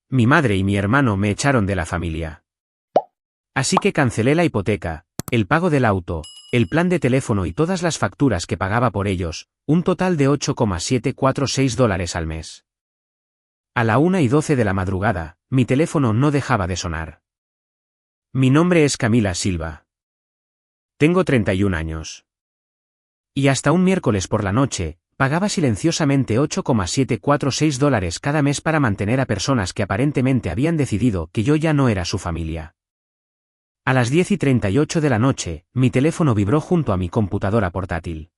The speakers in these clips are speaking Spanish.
Mi madre y mi hermano me echaron de la familia. Así que cancelé la hipoteca, el pago del auto, el plan de teléfono y todas las facturas que pagaba por ellos, un total de $8,746 al mes. A la 1:12 de la madrugada, mi teléfono no dejaba de sonar. Mi nombre es Camila Silva. Tengo 31 años. Y hasta un miércoles por la noche, pagaba silenciosamente $8,746 cada mes para mantener a personas que aparentemente habían decidido que yo ya no era su familia. A las 10:38 de la noche, mi teléfono vibró junto a mi computadora portátil.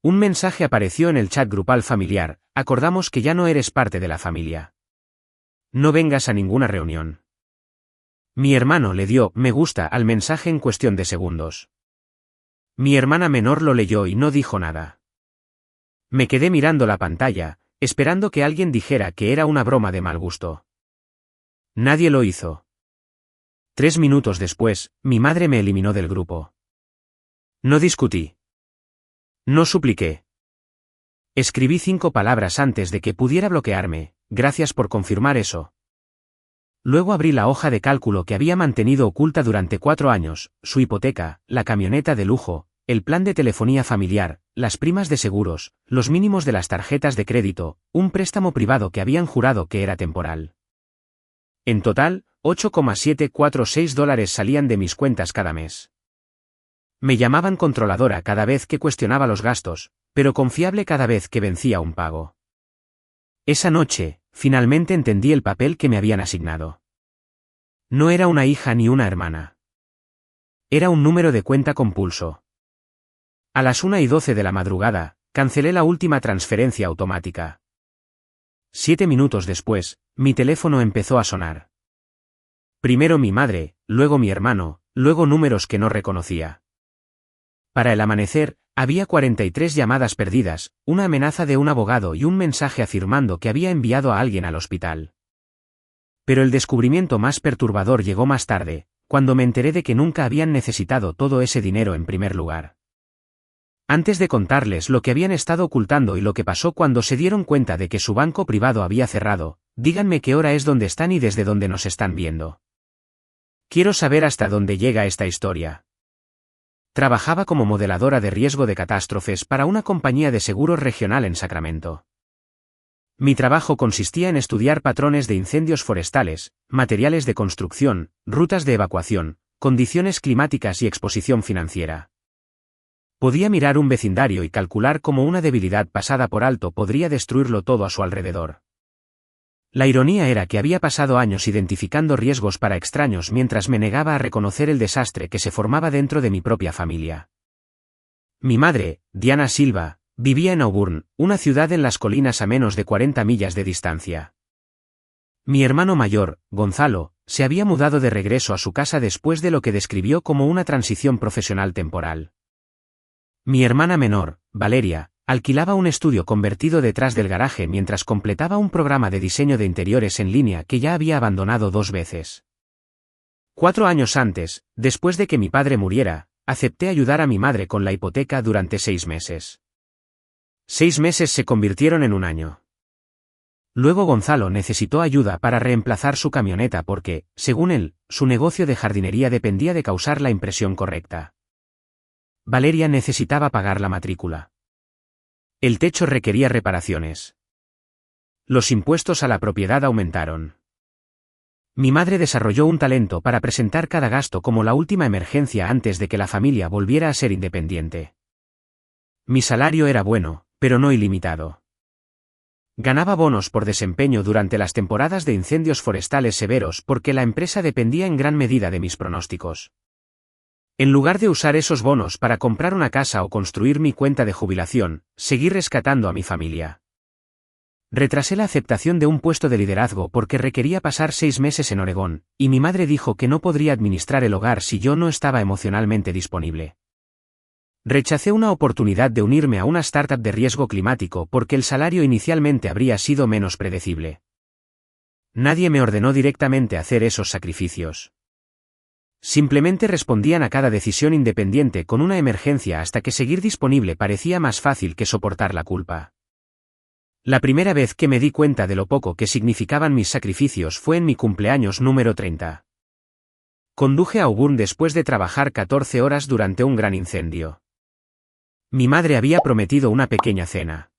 Un mensaje apareció en el chat grupal familiar: acordamos que ya no eres parte de la familia. No vengas a ninguna reunión. Mi hermano le dio me gusta al mensaje en cuestión de segundos. Mi hermana menor lo leyó y no dijo nada. Me quedé mirando la pantalla, esperando que alguien dijera que era una broma de mal gusto. Nadie lo hizo. 3 minutos después, mi madre me eliminó del grupo. No discutí. No supliqué. Escribí 5 palabras antes de que pudiera bloquearme: gracias por confirmar eso. Luego abrí la hoja de cálculo que había mantenido oculta durante 4 años, su hipoteca, la camioneta de lujo, el plan de telefonía familiar, las primas de seguros, los mínimos de las tarjetas de crédito, un préstamo privado que habían jurado que era temporal. En total, $8,746 salían de mis cuentas cada mes. Me llamaban controladora cada vez que cuestionaba los gastos, pero confiable cada vez que vencía un pago. Esa noche, finalmente entendí el papel que me habían asignado. No era una hija ni una hermana. Era un número de cuenta con pulso. A las 1:12 de la madrugada, cancelé la última transferencia automática. 7 minutos después, mi teléfono empezó a sonar. Primero mi madre, luego mi hermano, luego números que no reconocía. Para el amanecer, había 43 llamadas perdidas, una amenaza de un abogado y un mensaje afirmando que había enviado a alguien al hospital. Pero el descubrimiento más perturbador llegó más tarde, cuando me enteré de que nunca habían necesitado todo ese dinero en primer lugar. Antes de contarles lo que habían estado ocultando y lo que pasó cuando se dieron cuenta de que su banco privado había cerrado, díganme qué hora es donde están y desde dónde nos están viendo. Quiero saber hasta dónde llega esta historia. Trabajaba como modeladora de riesgo de catástrofes para una compañía de seguros regional en Sacramento. Mi trabajo consistía en estudiar patrones de incendios forestales, materiales de construcción, rutas de evacuación, condiciones climáticas y exposición financiera. Podía mirar un vecindario y calcular cómo una debilidad pasada por alto podría destruirlo todo a su alrededor. La ironía era que había pasado años identificando riesgos para extraños mientras me negaba a reconocer el desastre que se formaba dentro de mi propia familia. Mi madre, Diana Silva, vivía en Auburn, una ciudad en las colinas a menos de 40 millas de distancia. Mi hermano mayor, Gonzalo, se había mudado de regreso a su casa después de lo que describió como una transición profesional temporal. Mi hermana menor, Valeria, alquilaba un estudio convertido detrás del garaje mientras completaba un programa de diseño de interiores en línea que ya había abandonado 2 veces. 4 años antes, después de que mi padre muriera, acepté ayudar a mi madre con la hipoteca durante 6 meses. 6 meses se convirtieron en un año. Luego Gonzalo necesitó ayuda para reemplazar su camioneta porque, según él, su negocio de jardinería dependía de causar la impresión correcta. Valeria necesitaba pagar la matrícula. El techo requería reparaciones. Los impuestos a la propiedad aumentaron. Mi madre desarrolló un talento para presentar cada gasto como la última emergencia antes de que la familia volviera a ser independiente. Mi salario era bueno, pero no ilimitado. Ganaba bonos por desempeño durante las temporadas de incendios forestales severos porque la empresa dependía en gran medida de mis pronósticos. En lugar de usar esos bonos para comprar una casa o construir mi cuenta de jubilación, seguí rescatando a mi familia. Retrasé la aceptación de un puesto de liderazgo porque requería pasar 6 meses en Oregón, y mi madre dijo que no podría administrar el hogar si yo no estaba emocionalmente disponible. Rechacé una oportunidad de unirme a una startup de riesgo climático porque el salario inicialmente habría sido menos predecible. Nadie me ordenó directamente hacer esos sacrificios. Simplemente respondían a cada decisión independiente con una emergencia hasta que seguir disponible parecía más fácil que soportar la culpa. La primera vez que me di cuenta de lo poco que significaban mis sacrificios fue en mi cumpleaños número 30. Conduje a Auburn después de trabajar 14 horas durante un gran incendio. Mi madre había prometido una pequeña cena.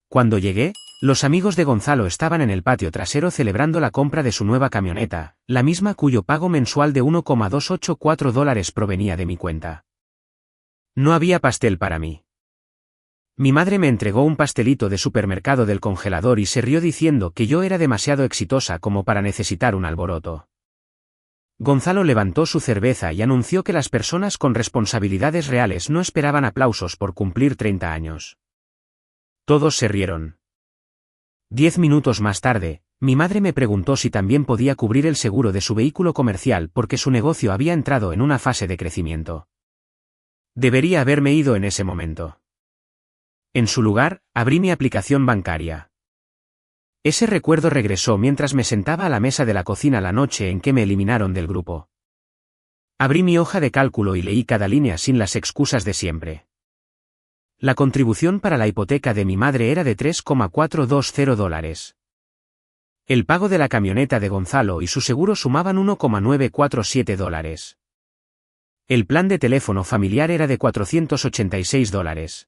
Cuando llegué, los amigos de Gonzalo estaban en el patio trasero celebrando la compra de su nueva camioneta, la misma cuyo pago mensual de $1,284 provenía de mi cuenta. No había pastel para mí. Mi madre me entregó un pastelito de supermercado del congelador y se rió diciendo que yo era demasiado exitosa como para necesitar un alboroto. Gonzalo levantó su cerveza y anunció que las personas con responsabilidades reales no esperaban aplausos por cumplir 30 años. Todos se rieron. 10 minutos más tarde, mi madre me preguntó si también podía cubrir el seguro de su vehículo comercial porque su negocio había entrado en una fase de crecimiento. Debería haberme ido en ese momento. En su lugar, abrí mi aplicación bancaria. Ese recuerdo regresó mientras me sentaba a la mesa de la cocina la noche en que me eliminaron del grupo. Abrí mi hoja de cálculo y leí cada línea sin las excusas de siempre. La contribución para la hipoteca de mi madre era de $3,420. El pago de la camioneta de Gonzalo y su seguro sumaban $1,947. El plan de teléfono familiar era de $486.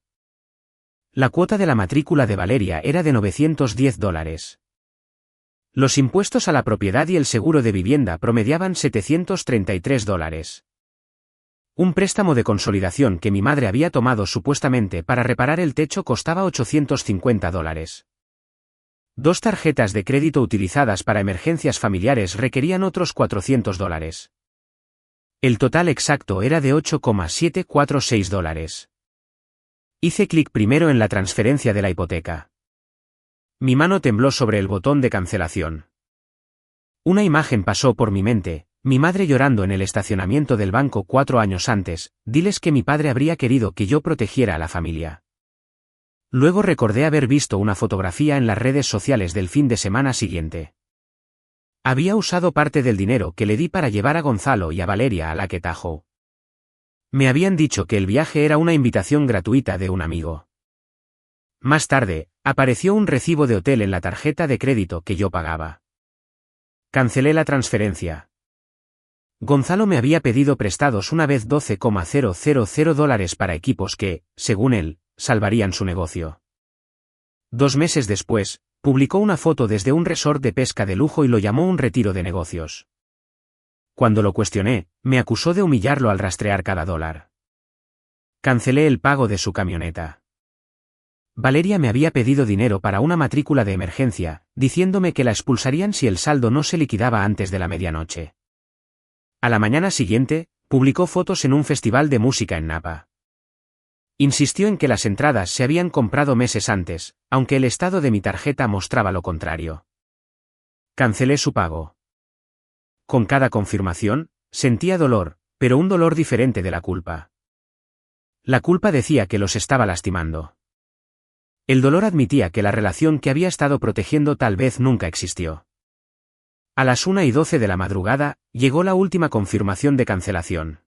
La cuota de la matrícula de Valeria era de $910. Los impuestos a la propiedad y el seguro de vivienda promediaban $733. Un préstamo de consolidación que mi madre había tomado supuestamente para reparar el techo costaba $850. 2 tarjetas de crédito utilizadas para emergencias familiares requerían otros $400. El total exacto era de $8,746. Hice clic primero en la transferencia de la hipoteca. Mi mano tembló sobre el botón de cancelación. Una imagen pasó por mi mente, mi madre llorando en el estacionamiento del banco 4 años antes, diles que mi padre habría querido que yo protegiera a la familia. Luego recordé haber visto una fotografía en las redes sociales del fin de semana siguiente. Había usado parte del dinero que le di para llevar a Gonzalo y a Valeria a Lake Tahoe. Me habían dicho que el viaje era una invitación gratuita de un amigo. Más tarde, apareció un recibo de hotel en la tarjeta de crédito que yo pagaba. Cancelé la transferencia. Gonzalo me había pedido prestados una vez $12,000 para equipos que, según él, salvarían su negocio. 2 meses después, publicó una foto desde un resort de pesca de lujo y lo llamó un retiro de negocios. Cuando lo cuestioné, me acusó de humillarlo al rastrear cada dólar. Cancelé el pago de su camioneta. Valeria me había pedido dinero para una matrícula de emergencia, diciéndome que la expulsarían si el saldo no se liquidaba antes de la medianoche. A la mañana siguiente, publicó fotos en un festival de música en Napa. Insistió en que las entradas se habían comprado meses antes, aunque el estado de mi tarjeta mostraba lo contrario. Cancelé su pago. Con cada confirmación, sentía dolor, pero un dolor diferente de la culpa. La culpa decía que los estaba lastimando. El dolor admitía que la relación que había estado protegiendo tal vez nunca existió. A las 1:12 de la madrugada, llegó la última confirmación de cancelación.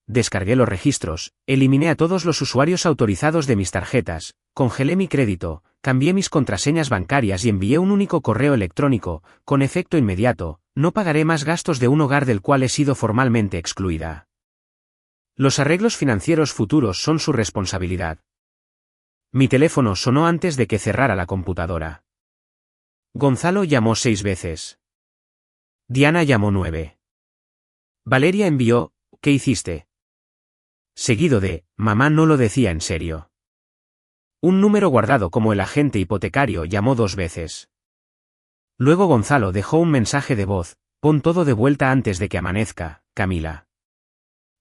Descargué los registros, eliminé a todos los usuarios autorizados de mis tarjetas, congelé mi crédito, cambié mis contraseñas bancarias y envié un único correo electrónico, con efecto inmediato: no pagaré más gastos de un hogar del cual he sido formalmente excluida. Los arreglos financieros futuros son su responsabilidad. Mi teléfono sonó antes de que cerrara la computadora. Gonzalo llamó 6 veces. Diana llamó 9. Valeria envió: ¿qué hiciste? Seguido de: mamá no lo decía en serio. Un número guardado como el agente hipotecario llamó 2 veces. Luego Gonzalo dejó un mensaje de voz: pon todo de vuelta antes de que amanezca, Camila.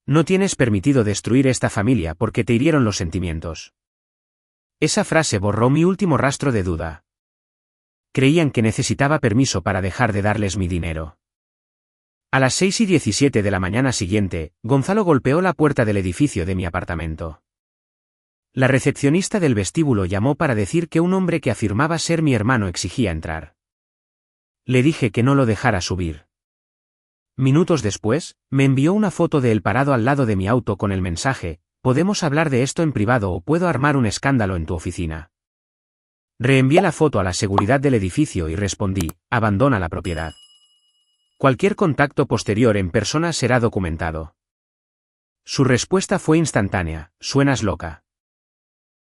No tienes permitido destruir esta familia porque te hirieron los sentimientos. Esa frase borró mi último rastro de duda. Creían que necesitaba permiso para dejar de darles mi dinero. A las 6:17 de la mañana siguiente, Gonzalo golpeó la puerta del edificio de mi apartamento. La recepcionista del vestíbulo llamó para decir que un hombre que afirmaba ser mi hermano exigía entrar. Le dije que no lo dejara subir. Minutos después, me envió una foto de él parado al lado de mi auto con el mensaje: podemos hablar de esto en privado o puedo armar un escándalo en tu oficina. Reenvié la foto a la seguridad del edificio y respondí, abandona la propiedad. Cualquier contacto posterior en persona será documentado. Su respuesta fue instantánea, suenas loca.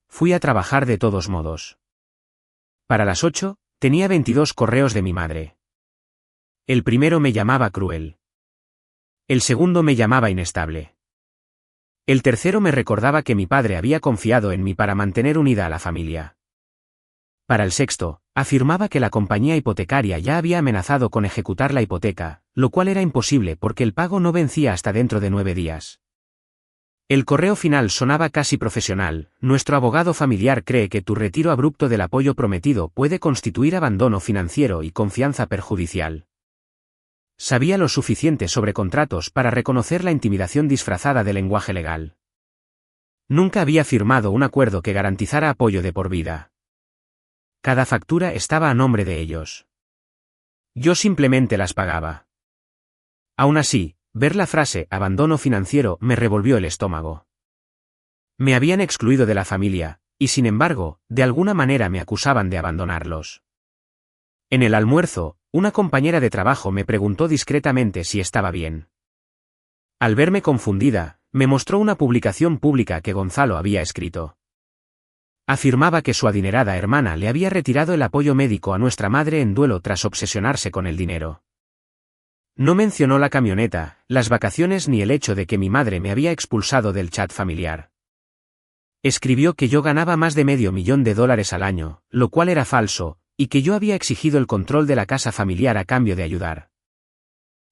Fui a trabajar de todos modos. Para las 8, tenía 22 correos de mi madre. El primero me llamaba cruel. El segundo me llamaba inestable. El tercero me recordaba que mi padre había confiado en mí para mantener unida a la familia. Para el sexto, afirmaba que la compañía hipotecaria ya había amenazado con ejecutar la hipoteca, lo cual era imposible porque el pago no vencía hasta dentro de 9 días. El correo final sonaba casi profesional. Nuestro abogado familiar cree que tu retiro abrupto del apoyo prometido puede constituir abandono financiero y confianza perjudicial. Sabía lo suficiente sobre contratos para reconocer la intimidación disfrazada de lenguaje legal. Nunca había firmado un acuerdo que garantizara apoyo de por vida. Cada factura estaba a nombre de ellos. Yo simplemente las pagaba. Aún así, ver la frase abandono financiero me revolvió el estómago. Me habían excluido de la familia, y sin embargo, de alguna manera me acusaban de abandonarlos. En el almuerzo, una compañera de trabajo me preguntó discretamente si estaba bien. Al verme confundida, me mostró una publicación pública que Gonzalo había escrito. Afirmaba que su adinerada hermana le había retirado el apoyo médico a nuestra madre en duelo tras obsesionarse con el dinero. No mencionó la camioneta, las vacaciones ni el hecho de que mi madre me había expulsado del chat familiar. Escribió que yo ganaba más de $500,000 al año, lo cual era falso, y que yo había exigido el control de la casa familiar a cambio de ayudar.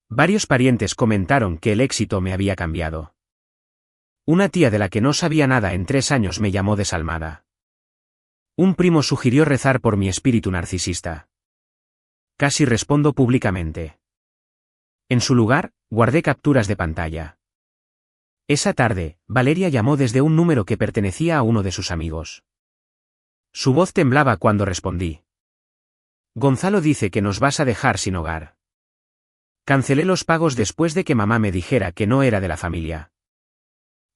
Varios parientes comentaron que el éxito me había cambiado. Una tía de la que no sabía nada en 3 años me llamó desalmada. Un primo sugirió rezar por mi espíritu narcisista. Casi respondo públicamente. En su lugar, guardé capturas de pantalla. Esa tarde, Valeria llamó desde un número que pertenecía a uno de sus amigos. Su voz temblaba cuando respondí. Gonzalo dice que nos vas a dejar sin hogar. Cancelé los pagos después de que mamá me dijera que no era de la familia.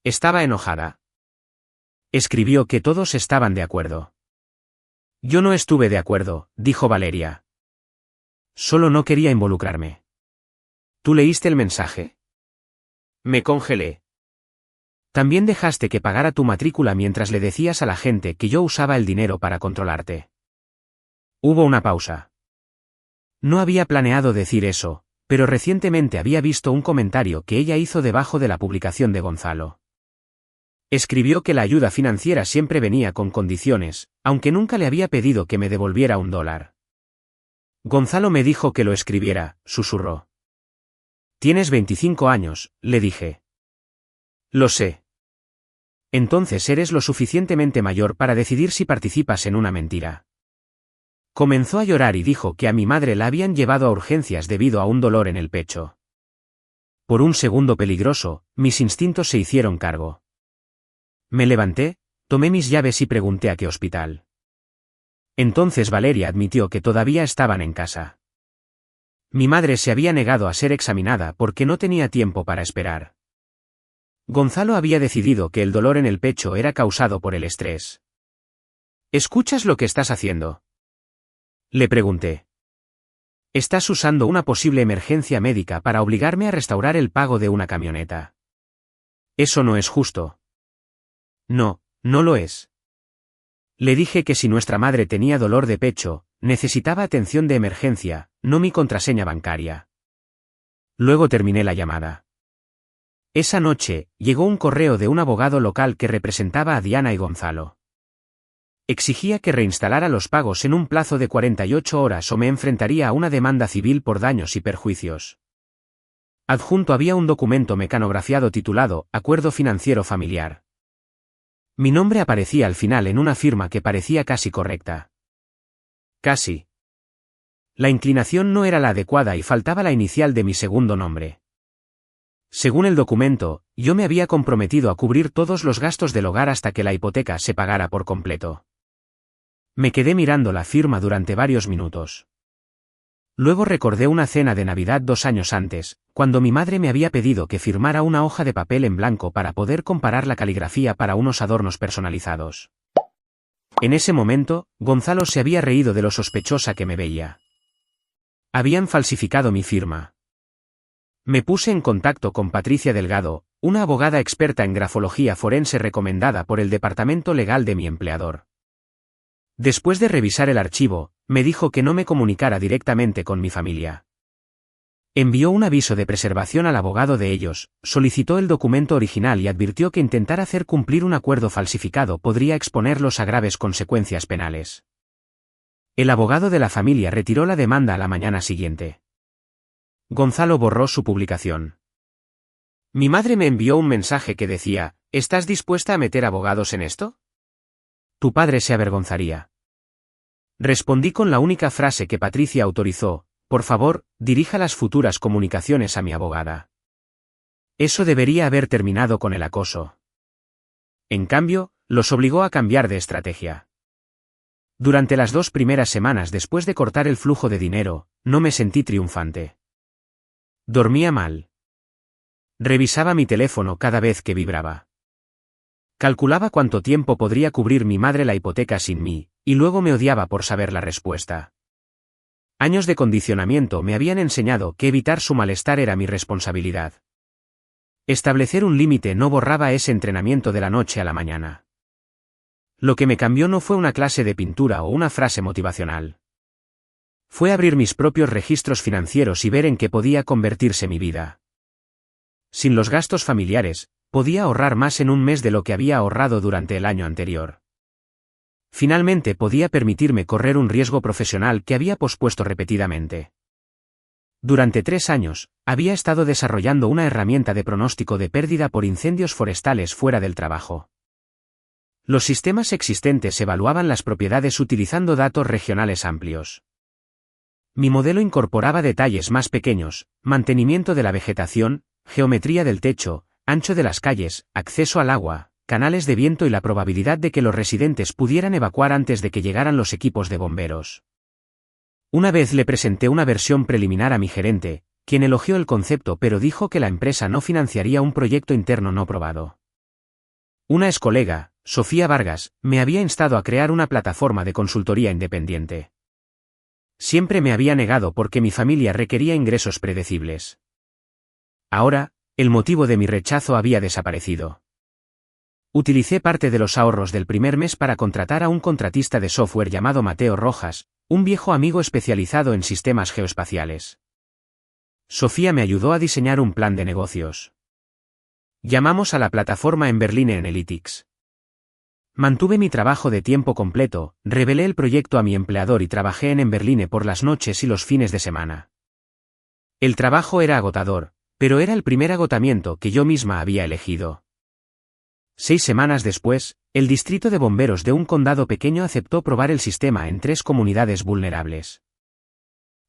Estaba enojada. Escribió que todos estaban de acuerdo. Yo no estuve de acuerdo, dijo Valeria. Solo no quería involucrarme. ¿Tú leíste el mensaje? Me congelé. También dejaste que pagara tu matrícula mientras le decías a la gente que yo usaba el dinero para controlarte. Hubo una pausa. No había planeado decir eso, pero recientemente había visto un comentario que ella hizo debajo de la publicación de Gonzalo. Escribió que la ayuda financiera siempre venía con condiciones, aunque nunca le había pedido que me devolviera $1. Gonzalo me dijo que lo escribiera, susurró. Tienes 25 años, le dije. Lo sé. Entonces eres lo suficientemente mayor para decidir si participas en una mentira. Comenzó a llorar y dijo que a mi madre la habían llevado a urgencias debido a un dolor en el pecho. Por un segundo peligroso, mis instintos se hicieron cargo. Me levanté, tomé mis llaves y pregunté a qué hospital. Entonces Valeria admitió que todavía estaban en casa. Mi madre se había negado a ser examinada porque no tenía tiempo para esperar. Gonzalo había decidido que el dolor en el pecho era causado por el estrés. ¿Escuchas lo que estás haciendo?, le pregunté. Estás usando una posible emergencia médica para obligarme a restaurar el pago de una camioneta. Eso no es justo. No, no lo es. Le dije que si nuestra madre tenía dolor de pecho, necesitaba atención de emergencia, no mi contraseña bancaria. Luego terminé la llamada. Esa noche, llegó un correo de un abogado local que representaba a Diana y Gonzalo. Exigía que reinstalara los pagos en un plazo de 48 horas o me enfrentaría a una demanda civil por daños y perjuicios. Adjunto había un documento mecanografiado titulado Acuerdo Financiero Familiar. Mi nombre aparecía al final en una firma que parecía casi correcta. Casi. La inclinación no era la adecuada y faltaba la inicial de mi segundo nombre. Según el documento, yo me había comprometido a cubrir todos los gastos del hogar hasta que la hipoteca se pagara por completo. Me quedé mirando la firma durante varios minutos. Luego recordé una cena de Navidad 2 años antes, cuando mi madre me había pedido que firmara una hoja de papel en blanco para poder comparar la caligrafía para unos adornos personalizados. En ese momento, Gonzalo se había reído de lo sospechosa que me veía. Habían falsificado mi firma. Me puse en contacto con Patricia Delgado, una abogada experta en grafología forense recomendada por el departamento legal de mi empleador. Después de revisar el archivo, me dijo que no me comunicara directamente con mi familia. Envió un aviso de preservación al abogado de ellos, solicitó el documento original y advirtió que intentar hacer cumplir un acuerdo falsificado podría exponerlos a graves consecuencias penales. El abogado de la familia retiró la demanda a la mañana siguiente. Gonzalo borró su publicación. Mi madre me envió un mensaje que decía: ¿estás dispuesta a meter abogados en esto? Tu padre se avergonzaría. Respondí con la única frase que Patricia autorizó: por favor, dirija las futuras comunicaciones a mi abogada. Eso debería haber terminado con el acoso. En cambio, los obligó a cambiar de estrategia. Durante las 2 primeras semanas después de cortar el flujo de dinero, no me sentí triunfante. Dormía mal. Revisaba mi teléfono cada vez que vibraba. Calculaba cuánto tiempo podría cubrir mi madre la hipoteca sin mí, y luego me odiaba por saber la respuesta. Años de condicionamiento me habían enseñado que evitar su malestar era mi responsabilidad. Establecer un límite no borraba ese entrenamiento de la noche a la mañana. Lo que me cambió no fue una clase de pintura o una frase motivacional. Fue abrir mis propios registros financieros y ver en qué podía convertirse mi vida. Sin los gastos familiares, podía ahorrar más en un mes de lo que había ahorrado durante el año anterior. Finalmente podía permitirme correr un riesgo profesional que había pospuesto repetidamente. Durante 3 años, había estado desarrollando una herramienta de pronóstico de pérdida por incendios forestales fuera del trabajo. Los sistemas existentes evaluaban las propiedades utilizando datos regionales amplios. Mi modelo incorporaba detalles más pequeños: mantenimiento de la vegetación, geometría del techo, ancho de las calles, acceso al agua, canales de viento y la probabilidad de que los residentes pudieran evacuar antes de que llegaran los equipos de bomberos. Una vez le presenté una versión preliminar a mi gerente, quien elogió el concepto pero dijo que la empresa no financiaría un proyecto interno no probado. Una excolega, Sofía Vargas, me había instado a crear una plataforma de consultoría independiente. Siempre me había negado porque mi familia requería ingresos predecibles. Ahora, el motivo de mi rechazo había desaparecido. Utilicé parte de los ahorros del primer mes para contratar a un contratista de software llamado Mateo Rojas, un viejo amigo especializado en sistemas geoespaciales. Sofía me ayudó a diseñar un plan de negocios. Llamamos a la plataforma Emberline Analytics. Mantuve mi trabajo de tiempo completo, revelé el proyecto a mi empleador y trabajé en Emberline por las noches y los fines de semana. El trabajo era agotador, pero era el primer agotamiento que yo misma había elegido. 6 semanas después, el distrito de bomberos de un condado pequeño aceptó probar el sistema en 3 comunidades vulnerables.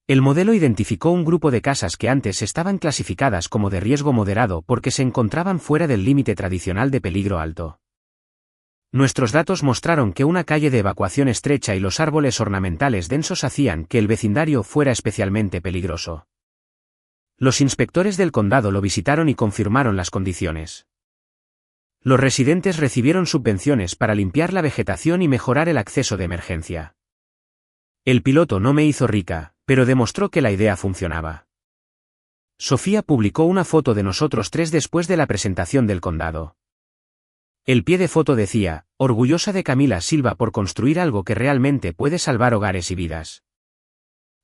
El modelo identificó un grupo de casas que antes estaban clasificadas como de riesgo moderado porque se encontraban fuera del límite tradicional de peligro alto. Nuestros datos mostraron que una calle de evacuación estrecha y los árboles ornamentales densos hacían que el vecindario fuera especialmente peligroso. Los inspectores del condado lo visitaron y confirmaron las condiciones. Los residentes recibieron subvenciones para limpiar la vegetación y mejorar el acceso de emergencia. El piloto no me hizo rica, pero demostró que la idea funcionaba. Sofía publicó una foto de nosotros 3 después de la presentación del condado. El pie de foto decía: orgullosa de Camila Silva por construir algo que realmente puede salvar hogares y vidas.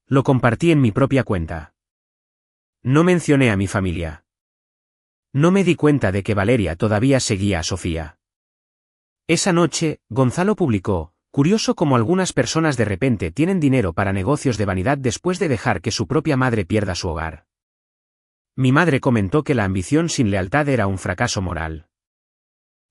Lo compartí en mi propia cuenta. No mencioné a mi familia. No me di cuenta de que Valeria todavía seguía a Sofía. Esa noche, Gonzalo publicó: curioso cómo algunas personas de repente tienen dinero para negocios de vanidad después de dejar que su propia madre pierda su hogar. Mi madre comentó que la ambición sin lealtad era un fracaso moral.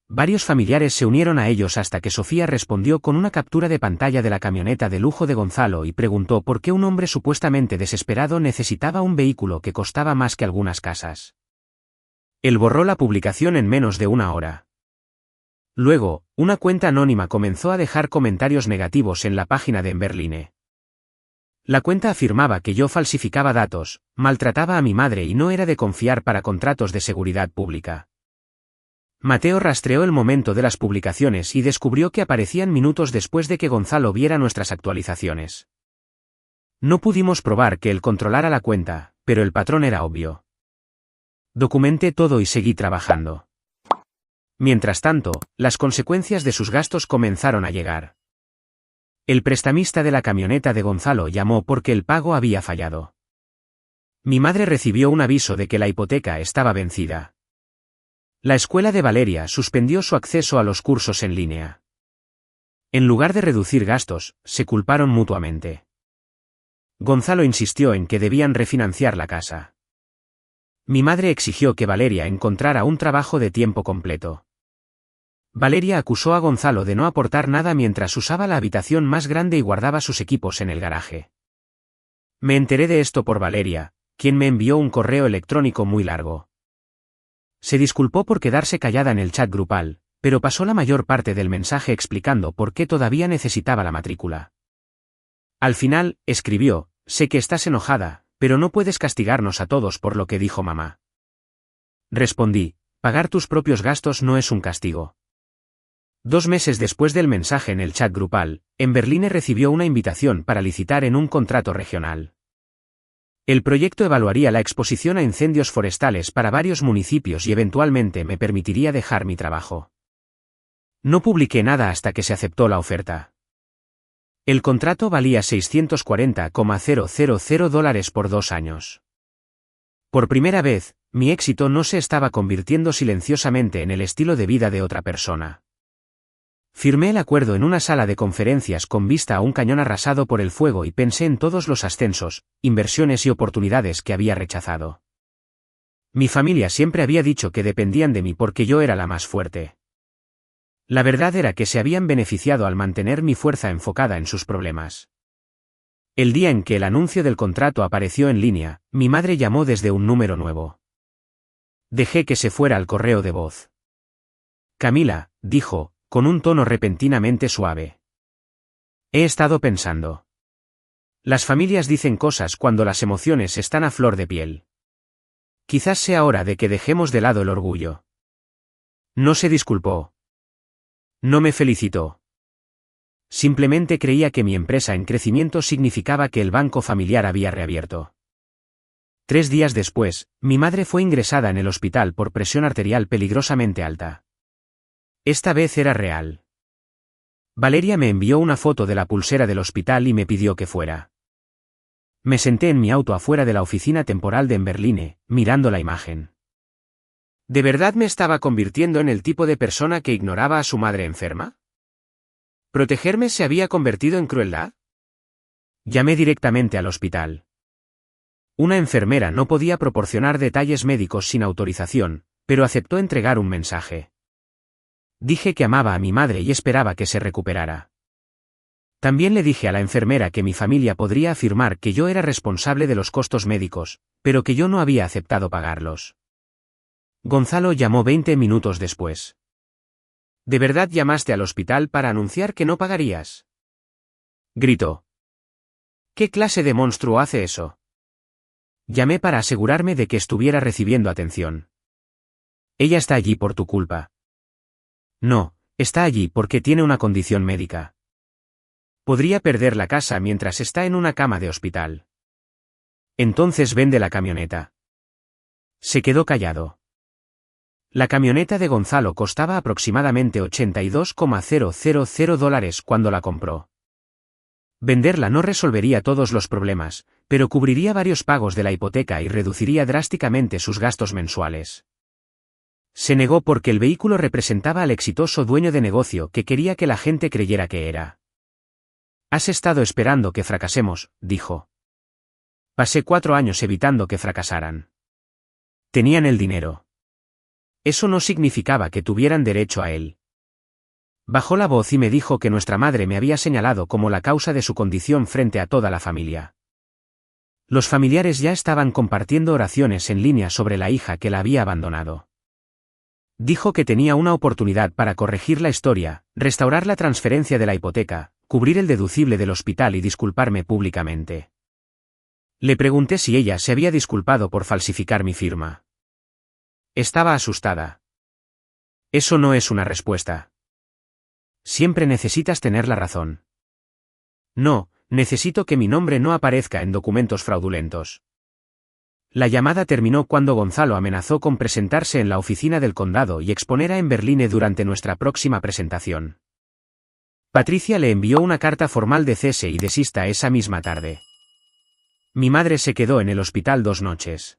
Varios familiares se unieron a ellos hasta que Sofía respondió con una captura de pantalla de la camioneta de lujo de Gonzalo y preguntó por qué un hombre supuestamente desesperado necesitaba un vehículo que costaba más que algunas casas. Él borró la publicación en menos de 1 hora. Luego, una cuenta anónima comenzó a dejar comentarios negativos en la página de Emberline. La cuenta afirmaba que yo falsificaba datos, maltrataba a mi madre y no era de confiar para contratos de seguridad pública. Mateo rastreó el momento de las publicaciones y descubrió que aparecían minutos después de que Gonzalo viera nuestras actualizaciones. No pudimos probar que él controlara la cuenta, pero el patrón era obvio. Documenté todo y seguí trabajando. Mientras tanto, las consecuencias de sus gastos comenzaron a llegar. El prestamista de la camioneta de Gonzalo llamó porque el pago había fallado. Mi madre recibió un aviso de que la hipoteca estaba vencida. La escuela de Valeria suspendió su acceso a los cursos en línea. En lugar de reducir gastos, se culparon mutuamente. Gonzalo insistió en que debían refinanciar la casa. Mi madre exigió que Valeria encontrara un trabajo de tiempo completo. Valeria acusó a Gonzalo de no aportar nada mientras usaba la habitación más grande y guardaba sus equipos en el garaje. Me enteré de esto por Valeria, quien me envió un correo electrónico muy largo. Se disculpó por quedarse callada en el chat grupal, pero pasó la mayor parte del mensaje explicando por qué todavía necesitaba la matrícula. Al final, escribió: sé que estás enojada, pero no puedes castigarnos a todos por lo que dijo mamá. Respondí: pagar tus propios gastos no es un castigo. 2 meses después del mensaje en el chat grupal, en Berlín recibió una invitación para licitar en un contrato regional. El proyecto evaluaría la exposición a incendios forestales para varios municipios y eventualmente me permitiría dejar mi trabajo. No publiqué nada hasta que se aceptó la oferta. El contrato valía $640,000 por 2 años. Por primera vez, mi éxito no se estaba convirtiendo silenciosamente en el estilo de vida de otra persona. Firmé el acuerdo en una sala de conferencias con vista a un cañón arrasado por el fuego y pensé en todos los ascensos, inversiones y oportunidades que había rechazado. Mi familia siempre había dicho que dependían de mí porque yo era la más fuerte. La verdad era que se habían beneficiado al mantener mi fuerza enfocada en sus problemas. El día en que el anuncio del contrato apareció en línea, mi madre llamó desde un número nuevo. Dejé que se fuera al correo de voz. Camila, dijo, con un tono repentinamente suave. He estado pensando. Las familias dicen cosas cuando las emociones están a flor de piel. Quizás sea hora de que dejemos de lado el orgullo. No se disculpó. No me felicitó. Simplemente creía que mi empresa en crecimiento significaba que el banco familiar había reabierto. 3 días después, mi madre fue ingresada en el hospital por presión arterial peligrosamente alta. Esta vez era real. Valeria me envió una foto de la pulsera del hospital y me pidió que fuera. Me senté en mi auto afuera de la oficina temporal de Berlín, mirando la imagen. ¿De verdad me estaba convirtiendo en el tipo de persona que ignoraba a su madre enferma? ¿Protegerme se había convertido en crueldad? Llamé directamente al hospital. Una enfermera no podía proporcionar detalles médicos sin autorización, pero aceptó entregar un mensaje. Dije que amaba a mi madre y esperaba que se recuperara. También le dije a la enfermera que mi familia podría afirmar que yo era responsable de los costos médicos, pero que yo no había aceptado pagarlos. Gonzalo llamó 20 minutos después. ¿De verdad llamaste al hospital para anunciar que no pagarías?, gritó. ¿Qué clase de monstruo hace eso? Llamé para asegurarme de que estuviera recibiendo atención. Ella está allí por tu culpa. No, está allí porque tiene una condición médica. Podría perder la casa mientras está en una cama de hospital. Entonces vende la camioneta. Se quedó callado. La camioneta de Gonzalo costaba aproximadamente $82,000 cuando la compró. Venderla no resolvería todos los problemas, pero cubriría varios pagos de la hipoteca y reduciría drásticamente sus gastos mensuales. Se negó porque el vehículo representaba al exitoso dueño de negocio que quería que la gente creyera que era. Has estado esperando que fracasemos, dijo. Pasé 4 años evitando que fracasaran. Tenían el dinero. Eso no significaba que tuvieran derecho a él. Bajó la voz y me dijo que nuestra madre me había señalado como la causa de su condición frente a toda la familia. Los familiares ya estaban compartiendo oraciones en línea sobre la hija que la había abandonado. Dijo que tenía una oportunidad para corregir la historia, restaurar la transferencia de la hipoteca, cubrir el deducible del hospital y disculparme públicamente. Le pregunté si ella se había disculpado por falsificar mi firma. Estaba asustada. Eso no es una respuesta. Siempre necesitas tener la razón. No, necesito que mi nombre no aparezca en documentos fraudulentos. La llamada terminó cuando Gonzalo amenazó con presentarse en la oficina del condado y exponer a Emberline durante nuestra próxima presentación. Patricia le envió una carta formal de cese y desista esa misma tarde. Mi madre se quedó en el hospital 2 noches.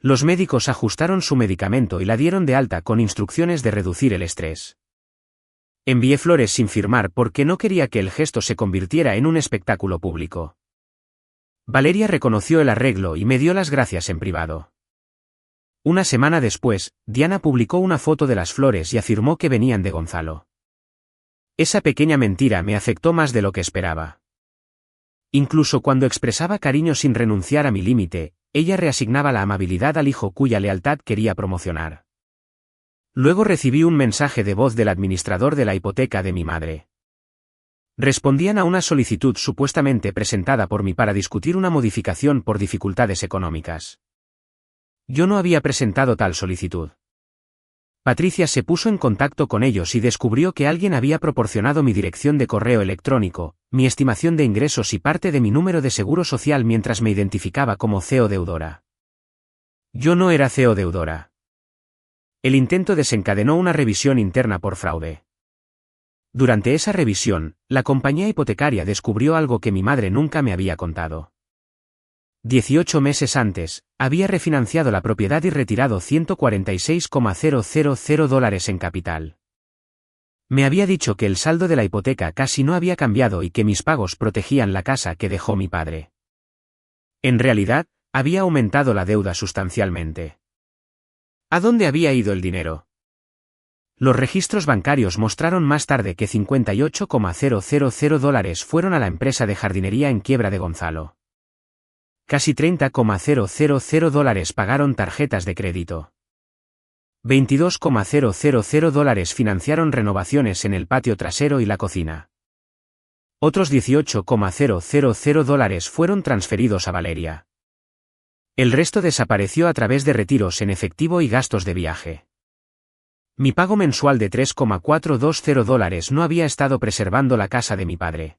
Los médicos ajustaron su medicamento y la dieron de alta con instrucciones de reducir el estrés. Envié flores sin firmar porque no quería que el gesto se convirtiera en un espectáculo público. Valeria reconoció el arreglo y me dio las gracias en privado. Una semana después, Diana publicó una foto de las flores y afirmó que venían de Gonzalo. Esa pequeña mentira me afectó más de lo que esperaba. Incluso cuando expresaba cariño sin renunciar a mi límite, ella reasignaba la amabilidad al hijo cuya lealtad quería promocionar. Luego recibí un mensaje de voz del administrador de la hipoteca de mi madre. Respondían a una solicitud supuestamente presentada por mí para discutir una modificación por dificultades económicas. Yo no había presentado tal solicitud. Patricia se puso en contacto con ellos y descubrió que alguien había proporcionado mi dirección de correo electrónico, mi estimación de ingresos y parte de mi número de seguro social mientras me identificaba como CEO deudora. Yo no era CEO deudora. El intento desencadenó una revisión interna por fraude. Durante esa revisión, la compañía hipotecaria descubrió algo que mi madre nunca me había contado. 18 meses antes, había refinanciado la propiedad y retirado $146,000 en capital. Me había dicho que el saldo de la hipoteca casi no había cambiado y que mis pagos protegían la casa que dejó mi padre. En realidad, había aumentado la deuda sustancialmente. ¿A dónde había ido el dinero? Los registros bancarios mostraron más tarde que $58,000 fueron a la empresa de jardinería en quiebra de Gonzalo. Casi $30,000 pagaron tarjetas de crédito. $22,000 financiaron renovaciones en el patio trasero y la cocina. Otros $18,000 fueron transferidos a Valeria. El resto desapareció a través de retiros en efectivo y gastos de viaje. Mi pago mensual de $3,420 no había estado preservando la casa de mi padre.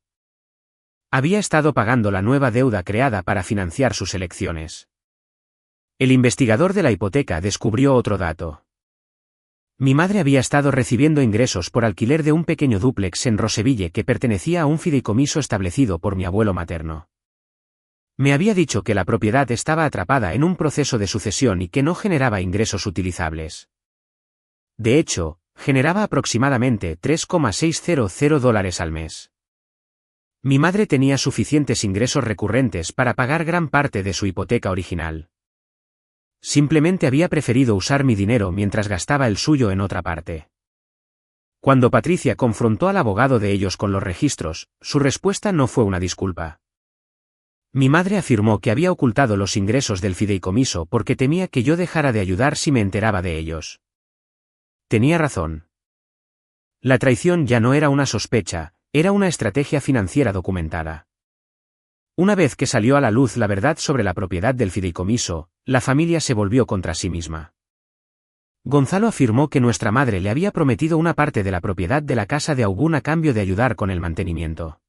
Había estado pagando la nueva deuda creada para financiar sus elecciones. El investigador de la hipoteca descubrió otro dato. Mi madre había estado recibiendo ingresos por alquiler de un pequeño dúplex en Roseville que pertenecía a un fideicomiso establecido por mi abuelo materno. Me había dicho que la propiedad estaba atrapada en un proceso de sucesión y que no generaba ingresos utilizables. De hecho, generaba aproximadamente $3,600 al mes. Mi madre tenía suficientes ingresos recurrentes para pagar gran parte de su hipoteca original. Simplemente había preferido usar mi dinero mientras gastaba el suyo en otra parte. Cuando Patricia confrontó al abogado de ellos con los registros, su respuesta no fue una disculpa. Mi madre afirmó que había ocultado los ingresos del fideicomiso porque temía que yo dejara de ayudar si me enteraba de ellos. Tenía razón. La traición ya no era una sospecha, era una estrategia financiera documentada. Una vez que salió a la luz la verdad sobre la propiedad del fideicomiso, la familia se volvió contra sí misma. Gonzalo afirmó que nuestra madre le había prometido una parte de la propiedad de la casa de Augun a cambio de ayudar con el mantenimiento.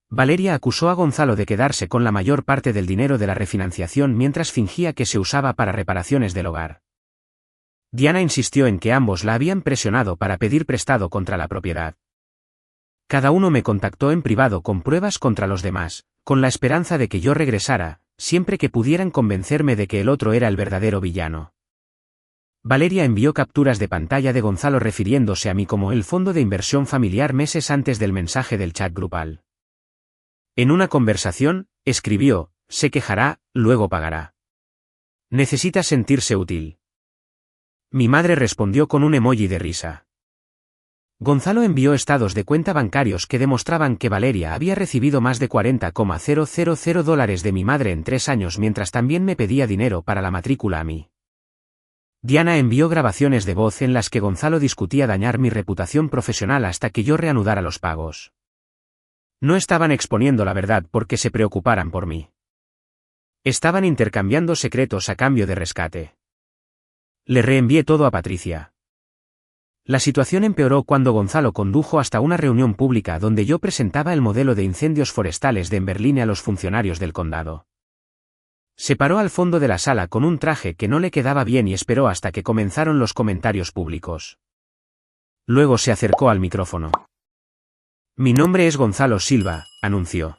Valeria acusó a Gonzalo de quedarse con la mayor parte del dinero de la refinanciación mientras fingía que se usaba para reparaciones del hogar. Diana insistió en que ambos la habían presionado para pedir prestado contra la propiedad. Cada uno me contactó en privado con pruebas contra los demás, con la esperanza de que yo regresara, siempre que pudieran convencerme de que el otro era el verdadero villano. Valeria envió capturas de pantalla de Gonzalo refiriéndose a mí como el fondo de inversión familiar meses antes del mensaje del chat grupal. En una conversación, escribió, se quejará, luego pagará. Necesita sentirse útil. Mi madre respondió con un emoji de risa. Gonzalo envió estados de cuenta bancarios que demostraban que Valeria había recibido más de $40,000 de mi madre en 3 años mientras también me pedía dinero para la matrícula a mí. Diana envió grabaciones de voz en las que Gonzalo discutía dañar mi reputación profesional hasta que yo reanudara los pagos. No estaban exponiendo la verdad porque se preocuparan por mí. Estaban intercambiando secretos a cambio de rescate. Le reenvié todo a Patricia. La situación empeoró cuando Gonzalo condujo hasta una reunión pública donde yo presentaba el modelo de incendios forestales de Emberline a los funcionarios del condado. Se paró al fondo de la sala con un traje que no le quedaba bien y esperó hasta que comenzaron los comentarios públicos. Luego se acercó al micrófono. Mi nombre es Gonzalo Silva, anunció.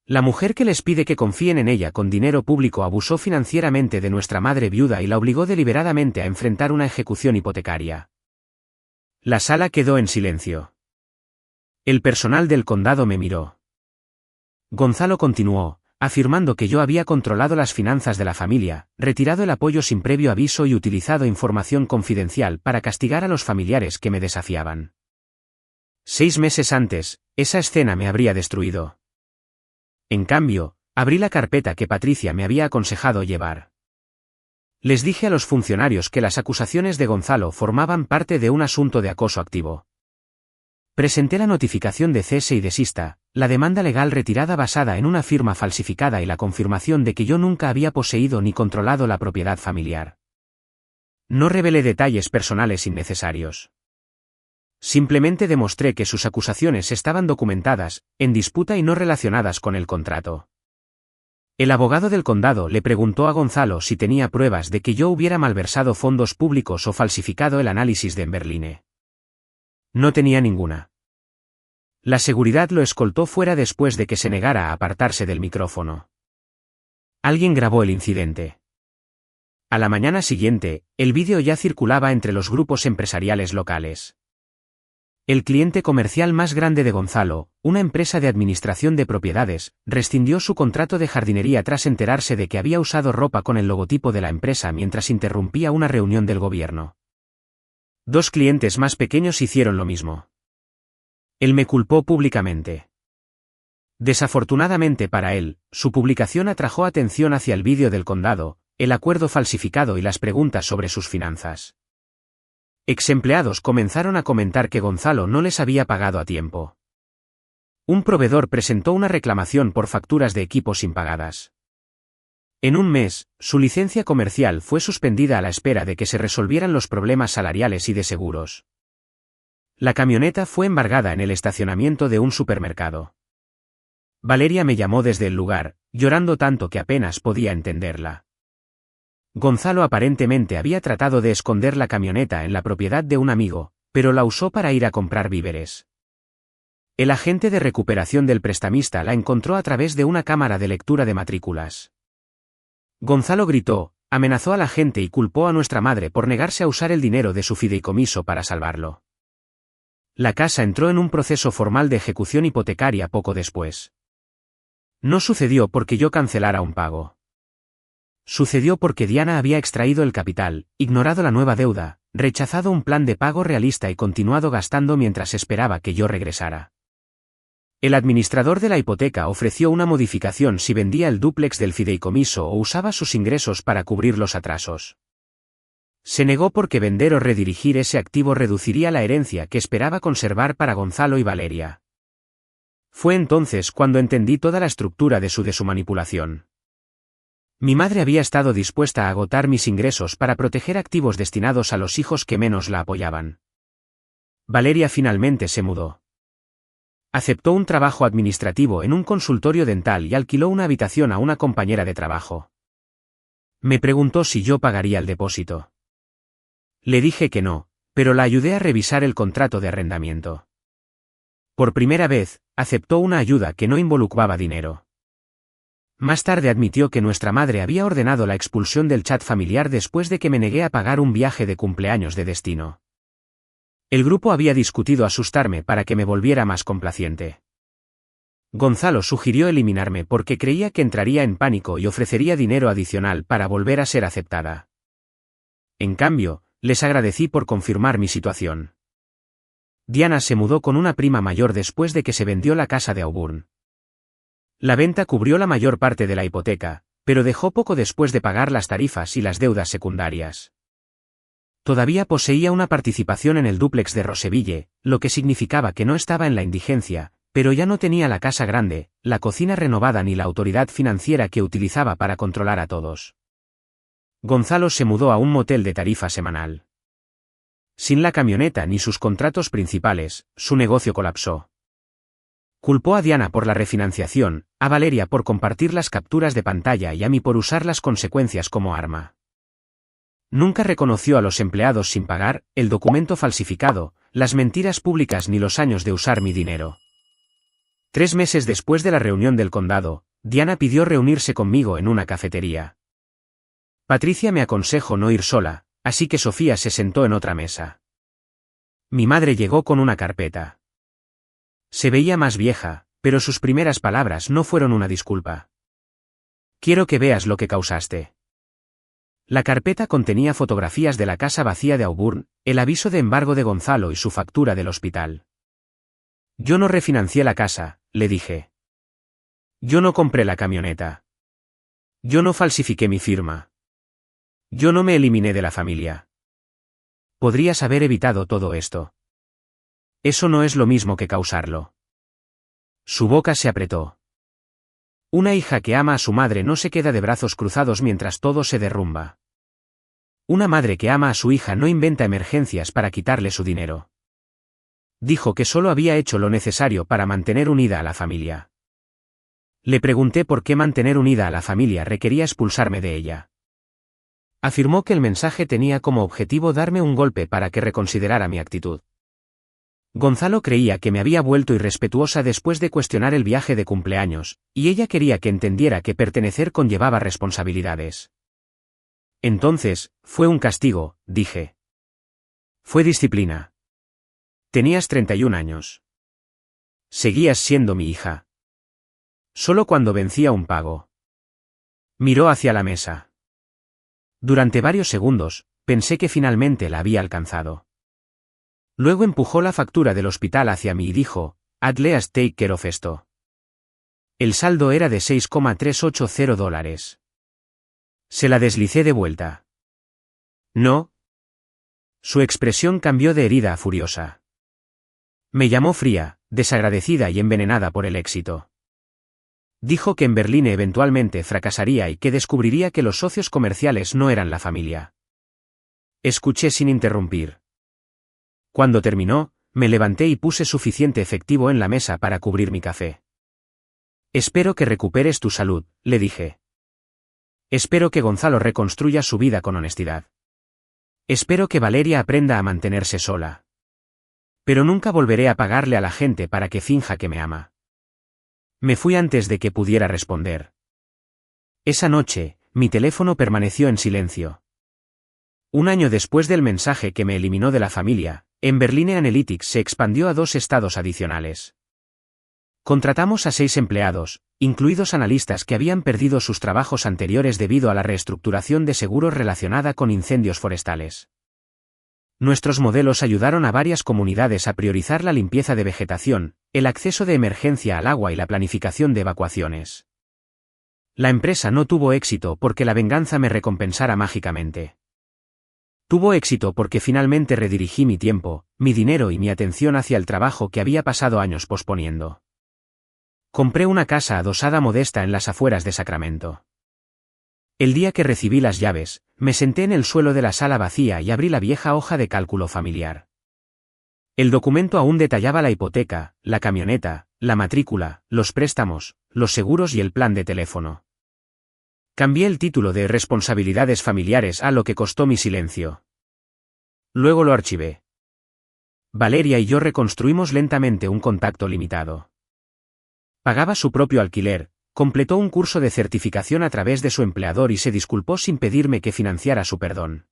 La mujer que les pide que confíen en ella con dinero público abusó financieramente de nuestra madre viuda y la obligó deliberadamente a enfrentar una ejecución hipotecaria. La sala quedó en silencio. El personal del condado me miró. Gonzalo continuó, afirmando que yo había controlado las finanzas de la familia, retirado el apoyo sin previo aviso y utilizado información confidencial para castigar a los familiares que me desafiaban. 6 meses antes, esa escena me habría destruido. En cambio, abrí la carpeta que Patricia me había aconsejado llevar. Les dije a los funcionarios que las acusaciones de Gonzalo formaban parte de un asunto de acoso activo. Presenté la notificación de cese y desista, la demanda legal retirada basada en una firma falsificada y la confirmación de que yo nunca había poseído ni controlado la propiedad familiar. No revelé detalles personales innecesarios. Simplemente demostré que sus acusaciones estaban documentadas, en disputa y no relacionadas con el contrato. El abogado del condado le preguntó a Gonzalo si tenía pruebas de que yo hubiera malversado fondos públicos o falsificado el análisis de Emberline. No tenía ninguna. La seguridad lo escoltó fuera después de que se negara a apartarse del micrófono. Alguien grabó el incidente. A la mañana siguiente, el vídeo ya circulaba entre los grupos empresariales locales. El cliente comercial más grande de Gonzalo, una empresa de administración de propiedades, rescindió su contrato de jardinería tras enterarse de que había usado ropa con el logotipo de la empresa mientras interrumpía una reunión del gobierno. 2 clientes más pequeños hicieron lo mismo. Él me culpó públicamente. Desafortunadamente para él, su publicación atrajo atención hacia el vídeo del condado, el acuerdo falsificado y las preguntas sobre sus finanzas. Exempleados comenzaron a comentar que Gonzalo no les había pagado a tiempo. Un proveedor presentó una reclamación por facturas de equipos impagadas. En un mes, su licencia comercial fue suspendida a la espera de que se resolvieran los problemas salariales y de seguros. La camioneta fue embargada en el estacionamiento de un supermercado. Valeria me llamó desde el lugar, llorando tanto que apenas podía entenderla. Gonzalo aparentemente había tratado de esconder la camioneta en la propiedad de un amigo, pero la usó para ir a comprar víveres. El agente de recuperación del prestamista la encontró a través de una cámara de lectura de matrículas. Gonzalo gritó, amenazó al agente y culpó a nuestra madre por negarse a usar el dinero de su fideicomiso para salvarlo. La casa entró en un proceso formal de ejecución hipotecaria poco después. No sucedió porque yo cancelara un pago. Sucedió porque Diana había extraído el capital, ignorado la nueva deuda, rechazado un plan de pago realista y continuado gastando mientras esperaba que yo regresara. El administrador de la hipoteca ofreció una modificación si vendía el dúplex del fideicomiso o usaba sus ingresos para cubrir los atrasos. Se negó porque vender o redirigir ese activo reduciría la herencia que esperaba conservar para Gonzalo y Valeria. Fue entonces cuando entendí toda la estructura de su manipulación. Mi madre había estado dispuesta a agotar mis ingresos para proteger activos destinados a los hijos que menos la apoyaban. Valeria finalmente se mudó. Aceptó un trabajo administrativo en un consultorio dental y alquiló una habitación a una compañera de trabajo. Me preguntó si yo pagaría el depósito. Le dije que no, pero la ayudé a revisar el contrato de arrendamiento. Por primera vez, aceptó una ayuda que no involucraba dinero. Más tarde admitió que nuestra madre había ordenado la expulsión del chat familiar después de que me negué a pagar un viaje de cumpleaños de destino. El grupo había discutido asustarme para que me volviera más complaciente. Gonzalo sugirió eliminarme porque creía que entraría en pánico y ofrecería dinero adicional para volver a ser aceptada. En cambio, les agradecí por confirmar mi situación. Diana se mudó con una prima mayor después de que se vendió la casa de Auburn. La venta cubrió la mayor parte de la hipoteca, pero dejó poco después de pagar las tarifas y las deudas secundarias. Todavía poseía una participación en el dúplex de Roseville, lo que significaba que no estaba en la indigencia, pero ya no tenía la casa grande, la cocina renovada ni la autoridad financiera que utilizaba para controlar a todos. Gonzalo se mudó a un motel de tarifa semanal. Sin la camioneta ni sus contratos principales, su negocio colapsó. Culpó a Diana por la refinanciación, a Valeria por compartir las capturas de pantalla y a mí por usar las consecuencias como arma. Nunca reconoció a los empleados sin pagar, el documento falsificado, las mentiras públicas ni los años de usar mi dinero. 3 meses después de la reunión del condado, Diana pidió reunirse conmigo en una cafetería. Patricia me aconsejó no ir sola, así que Sofía se sentó en otra mesa. Mi madre llegó con una carpeta. Se veía más vieja, pero sus primeras palabras no fueron una disculpa. Quiero que veas lo que causaste. La carpeta contenía fotografías de la casa vacía de Auburn, el aviso de embargo de Gonzalo y su factura del hospital. Yo no refinancié la casa, le dije. Yo no compré la camioneta. Yo no falsifiqué mi firma. Yo no me eliminé de la familia. Podrías haber evitado todo esto. Eso no es lo mismo que causarlo. Su boca se apretó. Una hija que ama a su madre no se queda de brazos cruzados mientras todo se derrumba. Una madre que ama a su hija no inventa emergencias para quitarle su dinero. Dijo que solo había hecho lo necesario para mantener unida a la familia. Le pregunté por qué mantener unida a la familia requería expulsarme de ella. Afirmó que el mensaje tenía como objetivo darme un golpe para que reconsiderara mi actitud. Gonzalo creía que me había vuelto irrespetuosa después de cuestionar el viaje de cumpleaños, y ella quería que entendiera que pertenecer conllevaba responsabilidades. Entonces, fue un castigo, dije. Fue disciplina. Tenías 31 años. Seguías siendo mi hija. Solo cuando vencía un pago. Miró hacia la mesa. Durante varios segundos, pensé que finalmente la había alcanzado. Luego empujó la factura del hospital hacia mí y dijo, "At least take care of esto". El saldo era de $6,380. Se la deslicé de vuelta. No. Su expresión cambió de herida a furiosa. Me llamó fría, desagradecida y envenenada por el éxito. Dijo que en Berlín eventualmente fracasaría y que descubriría que los socios comerciales no eran la familia. Escuché sin interrumpir. Cuando terminó, me levanté y puse suficiente efectivo en la mesa para cubrir mi café. Espero que recuperes tu salud, le dije. Espero que Gonzalo reconstruya su vida con honestidad. Espero que Valeria aprenda a mantenerse sola. Pero nunca volveré a pagarle a la gente para que finja que me ama. Me fui antes de que pudiera responder. Esa noche, mi teléfono permaneció en silencio. Un año después del mensaje que me eliminó de la familia, en Berlin Analytics se expandió a 2 estados adicionales. Contratamos a 6 empleados, incluidos analistas que habían perdido sus trabajos anteriores debido a la reestructuración de seguros relacionada con incendios forestales. Nuestros modelos ayudaron a varias comunidades a priorizar la limpieza de vegetación, el acceso de emergencia al agua y la planificación de evacuaciones. La empresa no tuvo éxito porque la venganza me recompensara mágicamente. Tuvo éxito porque finalmente redirigí mi tiempo, mi dinero y mi atención hacia el trabajo que había pasado años posponiendo. Compré una casa adosada modesta en las afueras de Sacramento. El día que recibí las llaves, me senté en el suelo de la sala vacía y abrí la vieja hoja de cálculo familiar. El documento aún detallaba la hipoteca, la camioneta, la matrícula, los préstamos, los seguros y el plan de teléfono. Cambié el título de responsabilidades familiares a lo que costó mi silencio. Luego lo archivé. Valeria y yo reconstruimos lentamente un contacto limitado. Pagaba su propio alquiler, completó un curso de certificación a través de su empleador y se disculpó sin pedirme que financiara su perdón.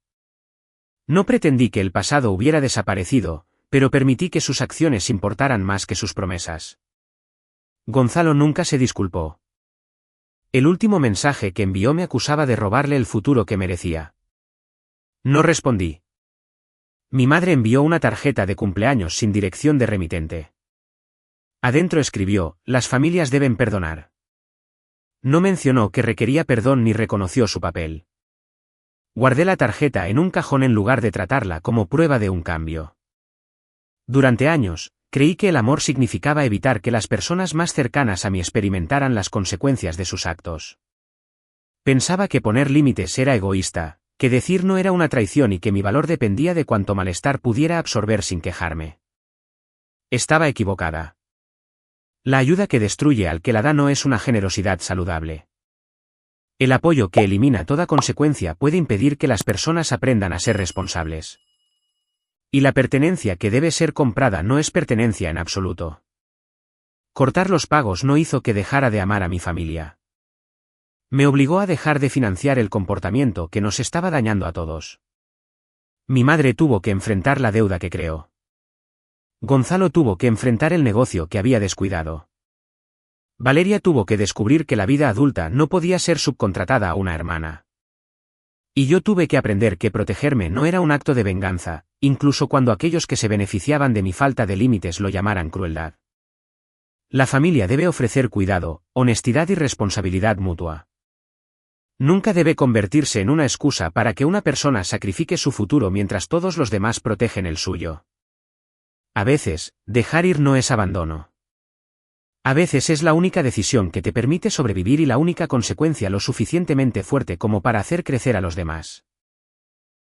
No pretendí que el pasado hubiera desaparecido, pero permití que sus acciones importaran más que sus promesas. Gonzalo nunca se disculpó. El último mensaje que envió me acusaba de robarle el futuro que merecía. No respondí. Mi madre envió una tarjeta de cumpleaños sin dirección de remitente. Adentro escribió, "Las familias deben perdonar". No mencionó que requería perdón ni reconoció su papel. Guardé la tarjeta en un cajón en lugar de tratarla como prueba de un cambio. Durante años, creí que el amor significaba evitar que las personas más cercanas a mí experimentaran las consecuencias de sus actos. Pensaba que poner límites era egoísta, Que decir no era una traición y que mi valor dependía de cuánto malestar pudiera absorber sin quejarme. Estaba equivocada. La ayuda que destruye al que la da no es una generosidad saludable. El apoyo que elimina toda consecuencia puede impedir que las personas aprendan a ser responsables. Y la pertenencia que debe ser comprada no es pertenencia en absoluto. Cortar los pagos no hizo que dejara de amar a mi familia. Me obligó a dejar de financiar el comportamiento que nos estaba dañando a todos. Mi madre tuvo que enfrentar la deuda que creó. Gonzalo tuvo que enfrentar el negocio que había descuidado. Valeria tuvo que descubrir que la vida adulta no podía ser subcontratada a una hermana. Y yo tuve que aprender que protegerme no era un acto de venganza, incluso cuando aquellos que se beneficiaban de mi falta de límites lo llamaran crueldad. La familia debe ofrecer cuidado, honestidad y responsabilidad mutua. Nunca debe convertirse en una excusa para que una persona sacrifique su futuro mientras todos los demás protegen el suyo. A veces, dejar ir no es abandono. A veces es la única decisión que te permite sobrevivir y la única consecuencia lo suficientemente fuerte como para hacer crecer a los demás.